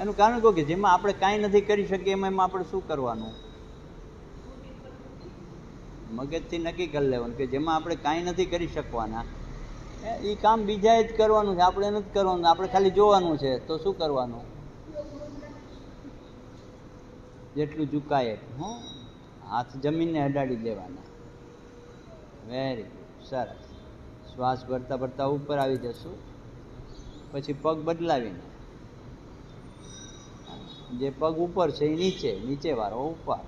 એનું કારણ કહું કે જેમાં આપણે કાંઈ નથી કરી શકીએ એમાં આપણે શું કરવાનું? મગજથી નક્કી કરી લેવાનું કે જેમાં આપણે કાંઈ નથી કરી શકવાના એ કામ બીજાએ જ કરવાનું છે, આપણે નથી કરવાનું. આપણે ખાલી જોવાનું છે. તો શું કરવાનું? જેટલું ઝુકાય એટલું. હાથ જમીનને અડાડી દેવાના. વેરી ગુડ, સરસ. શ્વાસ ભરતા ભરતા ઉપર આવી જશું. પછી પગ બદલાવીને જે પગ ઉપર છે એ નીચે, નીચે વાળો ઉપર.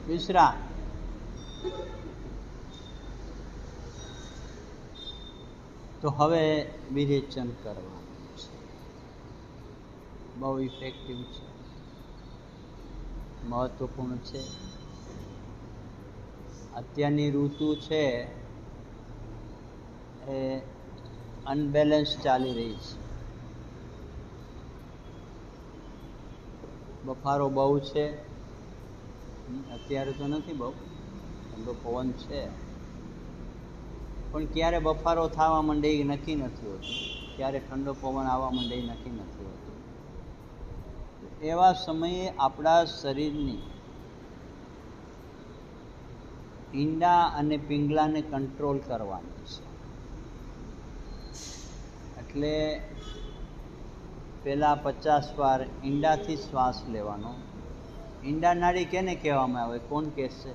વિશ્રામ. તો હવે વિરેચન કરવાનું છે. બહુ ઇફેક્ટિવ છે, મહત્વપૂર્ણ છે. અત્યારની ઋતુ છે એ અનબેલેન્સ ચાલી રહી છે. બફારો બહુ છે. અત્યારે તો નથી બહુ, ઠંડો પવન છે, પણ ક્યારે બફારો થવા માંડે એ નક્કી નથી હોતું, ક્યારે ઠંડો પવન આવવા માંડે એ નક્કી નથી હોતું. એવા સમયે આપણા શરીરની ઈંડા અને પિંગલાને કંટ્રોલ કરવાની છે. એટલે પહેલાં 50 વાર ઈંડાથી શ્વાસ લેવાનો. ઈંડા નાડી કેને કહેવામાં આવે? કોણ કહેશે?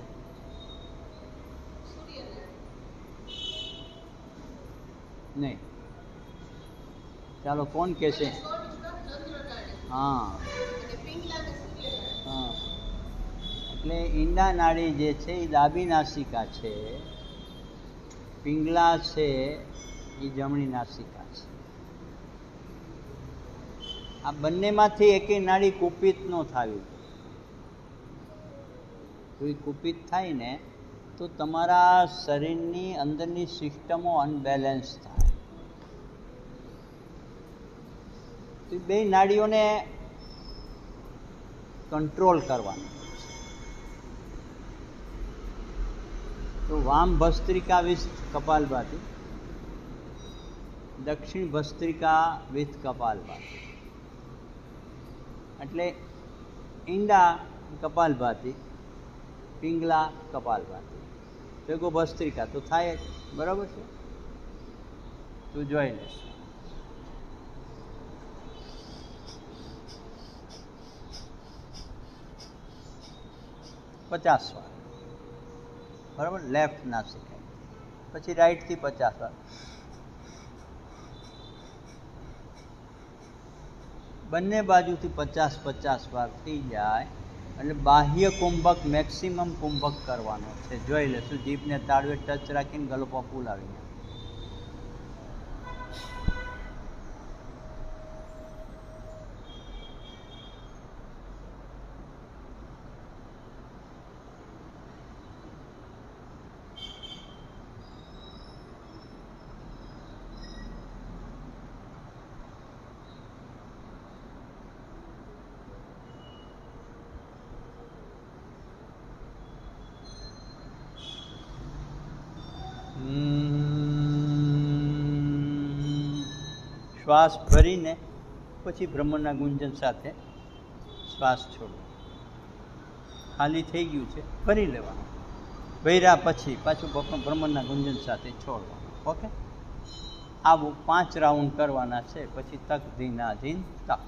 નહીં, ચાલો કોણ કહેશે? હા, એટલે ઈંડા નાડી જે છે એ ડાબી નાસિકા છે, પિંગલા છે એ જમણી નાસિકા છે. આ બંનેમાંથી એકેય નાડી કુપિત ન થવી. કોઈ કુપિત થાય ને તો તમારા શરીરની અંદરની સિસ્ટમો અનબેલેન્સ થાય. તો બે નાડીઓને કંટ્રોલ કરવાની. તો વામ ભસ્ત્રિકા વિથ કપાલભાતિ, દક્ષિણ ભસ્ત્રિકા વિથ કપાલભાતિ. એટલે ઈંડા કપાલભાતિ, પિંગલા કપાલભાતિ, ભેગો ભસ્ત્રિકા તો થાય જ. બરાબર છે? તું જોઈ લેશ. પચાસ વાર. બરાબર? લેફ્ટ નાસિકા, પછી રાઈટથી 50 વાર. બંને બાજુથી 50-50 વાર થઈ જાય એટલે બાહ્ય કુંભક, મેક્સિમમ કુંભક કરવાનો છે. જોઈ લેશું. જીભને તાળવે ટચ રાખીને ગલોપા ફૂલાવીને. શ્વાસ ભરીને પછી ભ્રમણના ગુંજન સાથે શ્વાસ છોડો. ખાલી થઈ ગયું છે, ભરી લેવાનું. ભર્યા પછી પાછું ભ્રમણના ગુંજન સાથે છોડવાનું. ઓકે? આવું 5 રાઉન્ડ કરવાના છે. પછી તક ધીના ધીન તક.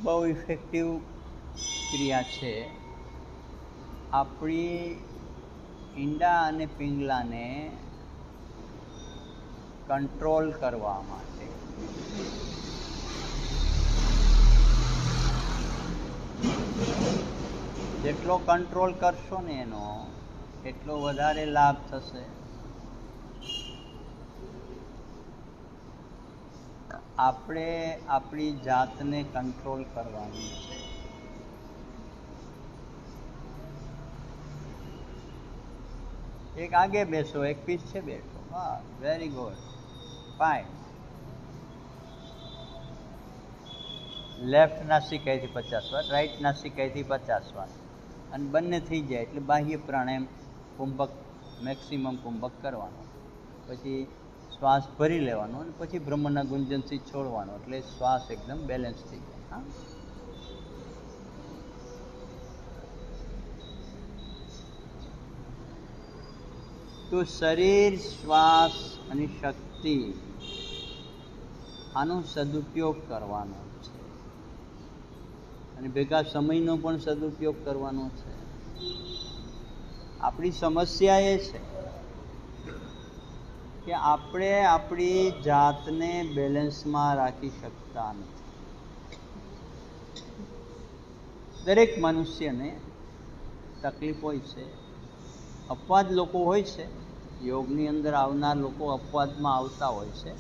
બહુ ઇફેક્ટિવ ક્રિયા છે. આપણી ઈંડા અને પિંગલાને કંટ્રોલ કરવા માટે. જેટલો કંટ્રોલ કરશો ને એનો એટલો વધારે લાભ થશે. આપણે આપણી જાતને કંટ્રોલ કરવાની છે. એક આગે બેસો, એક પીછે બેસો. વાહ, વેરી ગુડ, ફાઇન. લેફ્ટ નાસિકાઈથી 50 વાર, રાઈટ નાસિકાઈથી 50 વાર, અને બંને થઈ જાય એટલે બાહ્ય પ્રાણાયામ કુંભક, મેક્સિમમ કુંભક કરવાનો. પછી શ્વાસ ભરી લેવાનો અને પછી બ્રહ્મના ગુંજનથી છોડવાનો, એટલે શ્વાસ એકદમ બેલેન્સ થઈ જાય. હા, તો શરીર, શ્વાસ અને શક્તિ, આનો સદુપયોગ કરવાનો છે, અને ભેગા સમયનો પણ સદુપયોગ કરવાનો છે. આપણી સમસ્યા એ છે કે આપણે આપણી જાતને બેલેન્સમાં રાખી શકતા નથી. દરેક મનુષ્યને તકલીફ હોય છે. અપવાદ લોકો હોય છે, યોગની અંદર આવનાર લોકો અપવાદમાં આવતા હોય છે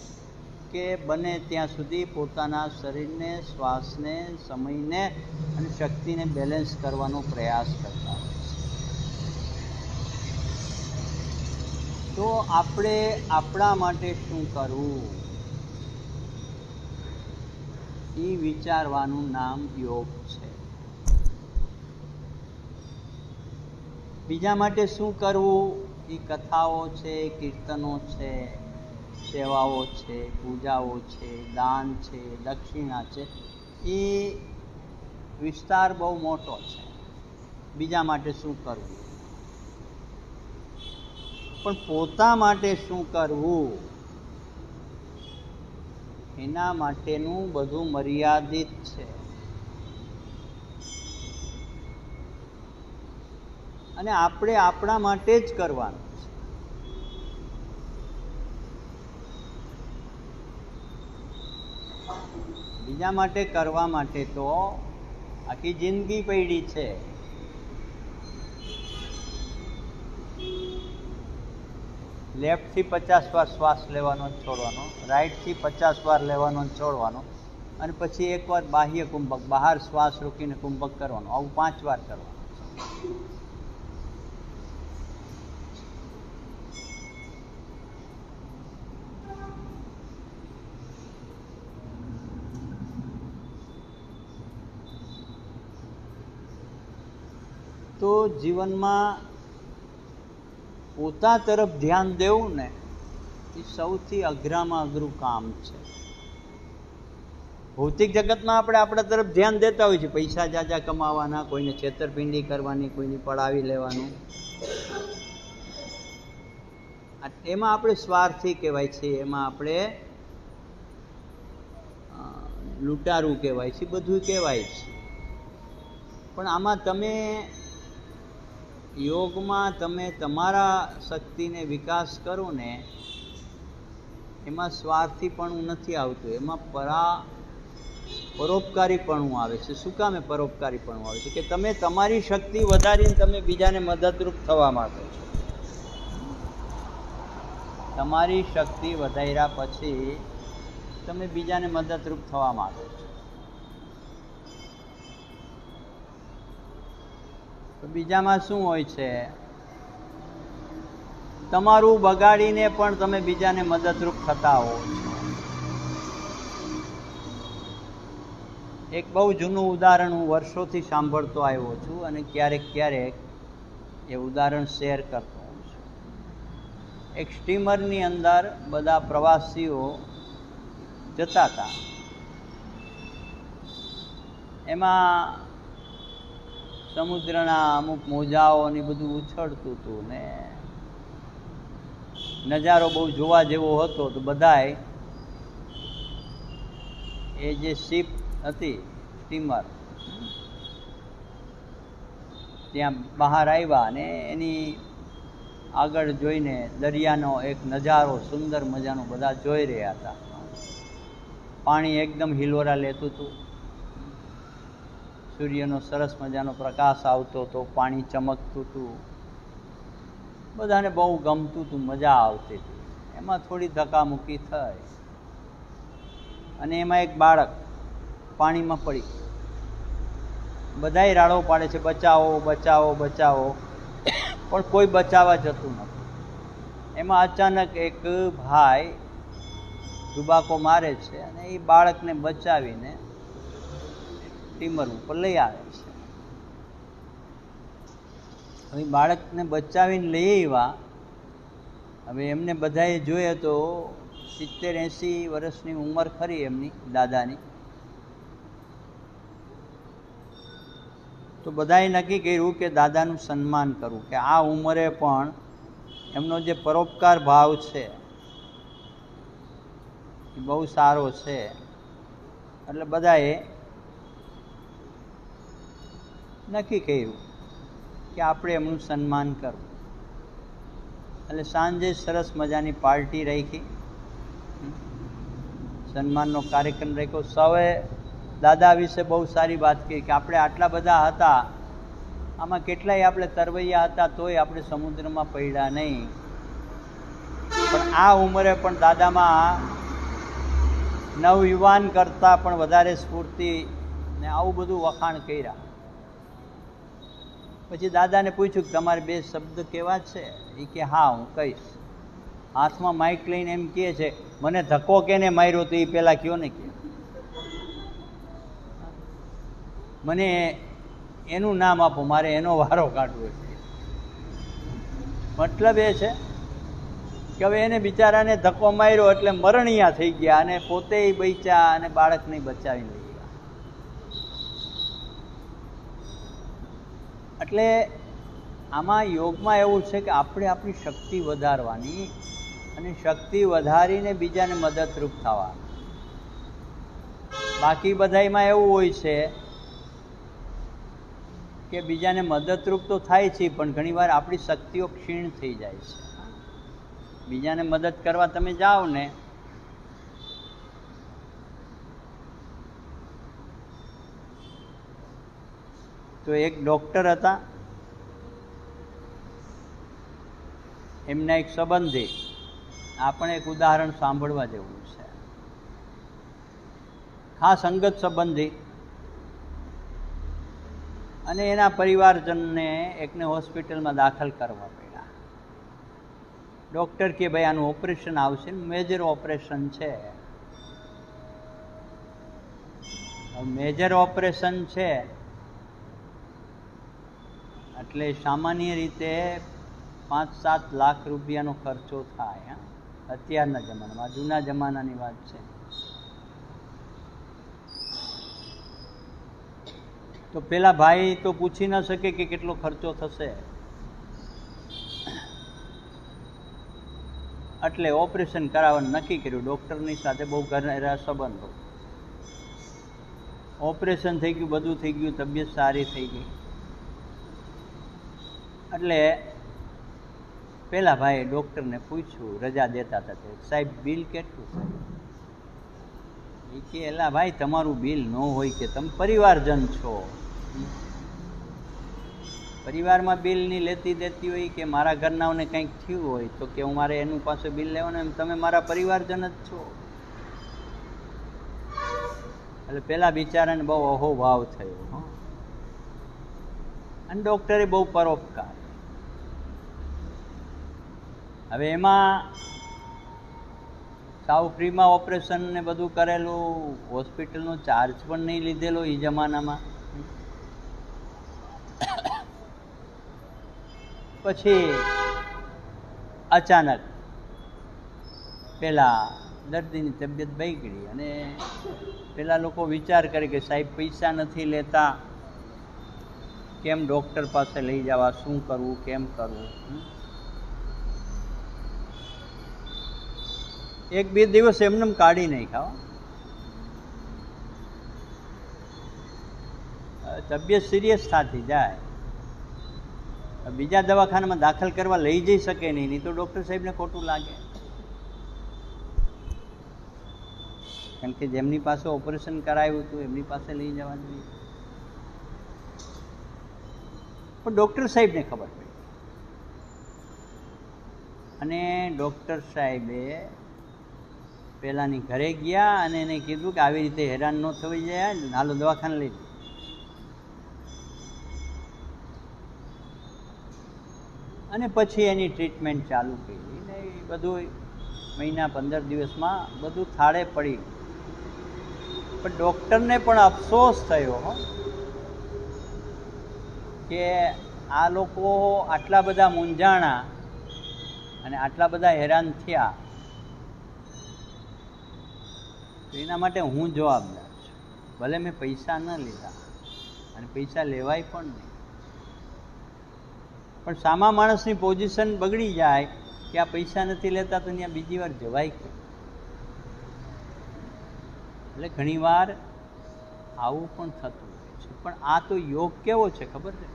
કે બને ત્યાં સુધી પોતાના શરીરને, શ્વાસને, સમયને અને શક્તિને બેલેન્સ કરવાનો પ્રયાસ કરતા હોય છે. તો આપણે આપણા માટે શું કરવું એ વિચારવાનું નામ યોગ છે. બીજા માટે શું કરવું એ કથાઓ છે, કીર્તનો છે, સેવાઓ છે, પૂજાઓ છે, દાન છે, દક્ષિણા છે, એ વિસ્તાર બહુ મોટો છે. બીજા માટે શું કરવું, પણ પોતા માટે શું કરવું એના માટેનું બધું મર્યાદિત છે. અને આપણે આપણા માટે જ કરવાનું છે. બીજા માટે કરવા માટે તો આખી જિંદગી પડી છે. લેફ્ટથી 50 વાર શ્વાસ લેવાનો છોડવાનો, રાઈટથી 50 વાર લેવાનો છોડવાનો, અને પછી એકવાર બાહ્ય કુંભક, બહાર શ્વાસ રોકીને કુંભક કરવાનો. આવું 5 વાર કરવાનું. તો જીવનમાં પોતા તરફ ધ્યાન દેવું ને એ સૌથી અઘરામાં અઘરું કામ છે. ભૌતિક જગતમાં આપણે આપણા તરફ ધ્યાન દેતા હોય છે, પૈસા જાજા કમાવાના, કોઈને છેતરપિંડી કરવાની, કોઈની પડાવી લેવાનું, એમાં આપણે સ્વાર્થી કહેવાય છે, એમાં આપણે લૂંટારું કહેવાય છે, બધું કહેવાય છે. પણ આમાં તમે યોગમાં તમે તમારા શક્તિને વિકાસ કરો ને, એમાં સ્વાર્થીપણું નથી આવતું, એમાં પરોપકારીપણું આવે છે. શું કામે પરોપકારીપણું આવે છે? કે તમે તમારી શક્તિ વધારીને તમે બીજાને મદદરૂપ થવા માંગો છો. તમારી શક્તિ વધાર્યા પછી તમે બીજાને મદદરૂપ થવા માંગો છો. તો બીજામાં શું હોય છે? તમારું બગાડીને પણ તમે બીજાને મદદરૂપ થતા હો છો. એક બહુ જૂનું ઉદાહરણ હું વર્ષોથી સાંભળતો આવ્યો છું અને ક્યારેક ક્યારેક એ ઉદાહરણ શેર કરતો હોઉં છું. એક સ્ટીમરની અંદર બધા પ્રવાસીઓ જતા હતા. એમાં સમુદ્રના અમુક મોજાઓ ને બધું ઉછળતું હતું ને નજારો બહુ જોવા જેવો હતો. તો બધાય એ જે શિપ હતી, સ્ટીમર, ત્યાં બહાર આવ્યા અને એની આગળ જોઈને દરિયાનો એક નજારો સુંદર મજાનો બધા જોઈ રહ્યા હતા. પાણી એકદમ હિલોરા લેતું હતું, સૂર્યનો સરસ મજાનો પ્રકાશ આવતો હતો, પાણી ચમકતું હતું, બધાને બહુ ગમતું હતું, મજા આવતી હતી. એમાં થોડી ધક્કામુક્કી થઈ અને એમાં એક બાળક પાણીમાં પડી. બધાય રાડો પાડે છે, બચાવો બચાવો બચાવો, પણ કોઈ બચાવવા જતું નથી. એમાં અચાનક એક ભાઈ દુબાકો મારે છે અને એ બાળકને બચાવીને ટીમર ઉપર લઈ આવે છે. હવે બાળકને બચાવીને લઈ આવ્યા. હવે એમને બધાએ જોઈએ તો 70-80 વર્ષની ઉંમર ખરી એમની દાદાની. તો બધાએ નક્કી કર્યું કે દાદાનું સન્માન કરવું, કે આ ઉંમરે પણ એમનો જે પરોપકાર ભાવ છે એ બહુ સારો છે. એટલે બધાએ નક્કી કર્યું કે આપણે એમનું સન્માન કરવું. એટલે સાંજે સરસ મજાની પાર્ટી રાખી, સન્માનનો કાર્યક્રમ રાખ્યો. સૌએ દાદા વિશે બહુ સારી વાત કહી કે આપણે આટલા બધા હતા, આમાં કેટલાય આપણે તરવૈયા હતા તોય આપણે સમુદ્રમાં પડ્યા નહીં, પણ આ ઉંમરે પણ દાદામાં નવયુવાન કરતાં પણ વધારે સ્ફૂર્તિ ને આવું બધું વખાણ કર્યા. પછી દાદાને પૂછ્યું કે તમારે 2 શબ્દ કેવા છે? એ કે હા હું કહીશ. હાથમાં માઇક લઈને એમ કહે છે, મને ધક્કો કેને માર્યો તો એ પહેલાં કયો ને કે મને એનું નામ આપો, મારે એનો વારો કાઢવો છે. મતલબ એ છે કે હવે એને બિચારાને ધક્કો માર્યો એટલે મરણિયા થઈ ગયા અને પોતે બચ્યા અને બાળકને બચાવી લઈ ગયા. એટલે આમાં યોગમાં એવું છે કે આપણે આપણી શક્તિ વધારવાની અને શક્તિ વધારીને બીજાને મદદરૂપ થવા. બાકી બધામાં એવું હોય છે કે બીજાને મદદરૂપ તો થાય છે પણ ઘણીવાર આપણી શક્તિઓ ક્ષીણ થઈ જાય છે. બીજાને મદદ કરવા તમે જાઓ ને તો એક ડૉક્ટર હતા, એમના એક સંબંધી, આ પણ એક ઉદાહરણ સાંભળવા જેવું છે. ખાસ અંગત સંબંધી અને એના પરિવારજનને એકને હોસ્પિટલમાં દાખલ કરવા પડ્યા. ડૉક્ટર કે ભાઈ આનું ઓપરેશન આવશે, મેજર ઓપરેશન છે. મેજર ઓપરેશન છે એટલે સામાન્ય રીતે 5-7 લાખ રૂપિયાનો ખર્ચો થાય. અત્યારના જમાનામાં, જૂના જમાનાની વાત છે. તો પેલા ભાઈ તો પૂછી ન શકે કે કેટલો ખર્ચો થશે, એટલે ઓપરેશન કરાવવાનું નક્કી કર્યું. ડૉક્ટરની સાથે બહુ ઘણા સંબંધો. ઓપરેશન થઈ ગયું, બધું થઈ ગયું, તબિયત સારી થઈ ગઈ. એટલે પેલા ભાઈએ ડૉક્ટરને પૂછ્યું, રજા દેતા હતા તે, સાહેબ બિલ કેટલું છે? એ કે એલા ભાઈ તમારું બિલ ન હોય કે તમે પરિવારજન છો, પરિવારમાં બિલ નહીં લેતી દેતી હોય કે મારા ઘરનાઓને કંઈક થયું હોય તો કે હું મારે એનું પાસે બિલ લેવાનું, એમ તમે મારા પરિવારજન જ છો. એટલે પેલા બિચારાને બહુ અહોભાવ થયો અને ડૉક્ટરે બહુ પરોપકાર. હવે એમાં સાવ ફ્રીમાં ઓપરેશન ને બધું કરેલું, હોસ્પિટલનો ચાર્જ પણ નહીં લીધેલો એ જમાનામાં. પછી અચાનક પેલા દર્દીની તબિયત બગડી અને પેલા લોકો વિચાર કરે કે સાહેબ પૈસા નથી લેતા, કેમ ડૉક્ટર પાસે લઈ જવા, શું કરવું, કેમ કરવું. 1-2 દિવસ એમને કાઢી નહીં ખાવા, તબિયત સિરિયસ થતી જાય. બીજા દવાખાનામાં દાખલ કરવા લઈ જઈ શકે નહીં તો ડૉક્ટર સાહેબને ખોટું લાગે, કારણ કે જેમની પાસે ઓપરેશન કરાવ્યું હતું એમની પાસે લઈ જવા જોઈએ. પણ ડૉક્ટર સાહેબને ખબર પડી અને ડૉક્ટર સાહેબે પેલાની ઘરે ગયા અને એને કીધું કે આવી રીતે હેરાન ન થવી જાય, હાલો દવાખાને લઈ જાઓ. અને પછી એની ટ્રીટમેન્ટ ચાલુ કરી ને એ બધું મહિના 15 દિવસમાં બધું થાળે પડી. પણ ડૉક્ટરને પણ અફસોસ થયો કે આ લોકો આટલા બધા મૂંઝાણા અને આટલા બધા હેરાન થયા, તો એના માટે હું જવાબદાર છું. ભલે મેં પૈસા ન લીધા અને પૈસા લેવાય પણ નહીં, પણ સામા માણસની પોઝિશન બગડી જાય કે આ પૈસા નથી લેતા તો ત્યાં બીજી વાર જવાય કે. એટલે ઘણીવાર આવું પણ થતું હોય છે. પણ આ તો યોગ કેવો છે ખબર છે?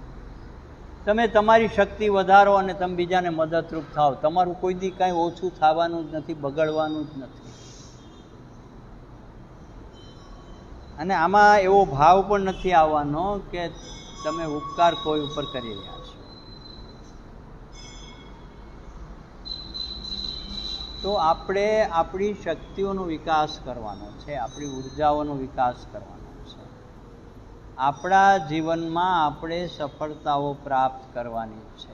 તમે તમારી શક્તિ વધારો અને તમે બીજાને મદદરૂપ થાઓ. તમારું કોઈ દી કાંઈ ઓછું થવાનું જ નથી, બગડવાનું જ નથી. અને આમાં એવો ભાવ પણ નથી આવવાનો કે તમે ઉપકાર કોઈ ઉપર કરી રહ્યા છો. તો આપણે આપણી શક્તિઓનો વિકાસ કરવાનો છે, આપણી ઉર્જાઓનો વિકાસ કરવાનો છે. આપણા જીવનમાં આપણે સફળતાઓ પ્રાપ્ત કરવાની છે.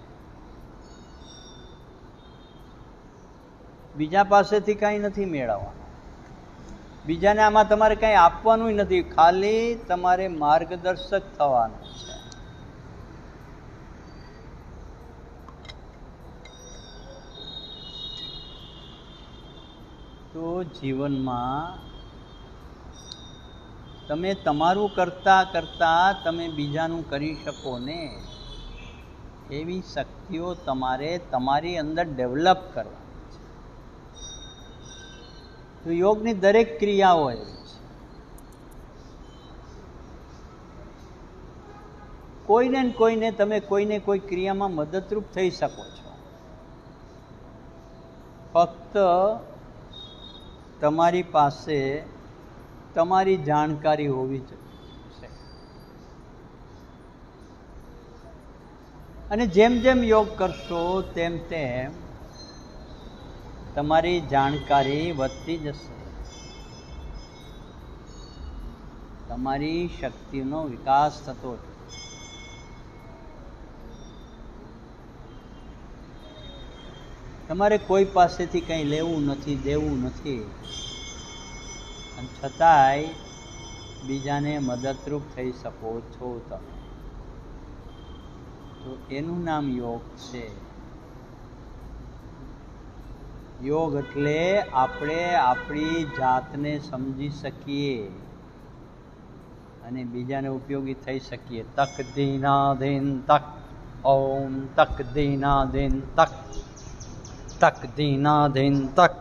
બીજા પાસેથી કાંઈ નથી મેળવવાનું, બીજાને આમાં તમારે કાંઈ આપવાનું નથી, ખાલી તમારે માર્ગદર્શક થવાનું છે. તો જીવનમાં તમે તમારું કરતાં કરતાં તમે બીજાનું કરી શકો ને એવી શક્તિઓ તમારે તમારી અંદર ડેવલપ કરવાની છે. તો યોગની દરેક ક્રિયાઓ એવી છે. કોઈને ને કોઈને તમે કોઈને કોઈ ક્રિયામાં મદદરૂપ થઈ શકો છો. ફક્ત તમારી પાસે તમારી જાણકારી હોવી જોઈએ. અને જેમ જેમ યોગ કરશો તેમ તેમ તમારી જાણકારી વધતી જશે, તમારી શક્તિનો વિકાસ થતો જશે. તમારે કોઈ પાસેથી કંઈ લેવું નથી, દેવું નથી, અને છતાંય બીજાને મદદરૂપ થઈ શકો છો તમે. તો એનું નામ યોગ છે. યોગ એટલે આપણે આપણી જાતને સમજી શકીએ અને બીજાને ઉપયોગી થઈ શકીએ. તક દીનાધીન તક, ઓમ તક દીનાધીન તક, તક દીનાધીન તક,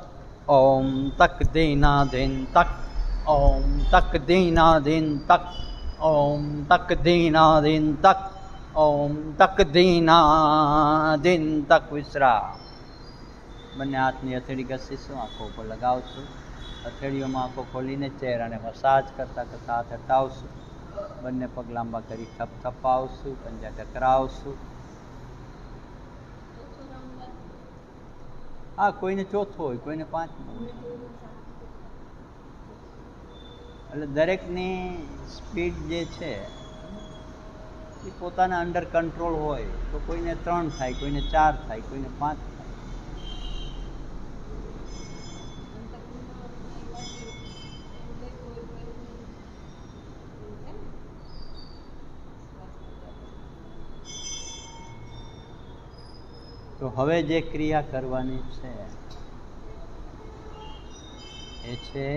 ઓમ તક દીનાધીન તક, ઓમ તક દીનાધીન તક, ઓમ તક દીનાધીન તક, ઓમ તક દીનાધીન તક. વિશ્રામ. બંને હાથની હથેળી ઘસીશું, આંખો ઉપર લગાવશું. હથેળીઓમાં આંખો ખોલીને ચહેરાને મસાજ કરતાં કરતાં હાથ હટાવશું. બંને પગ લાંબા કરી થપથપાવશું, પંજા ટકરાવશું. હા, કોઈને ચોથો હોય, કોઈને પાંચમો હોય. એટલે દરેકની સ્પીડ જે છે એ પોતાના અંડર કંટ્રોલ હોય. તો કોઈને 3 થાય, કોઈને 4 થાય, કોઈને 5 થાય. તો હવે જે ક્રિયા કરવાની છે એ છે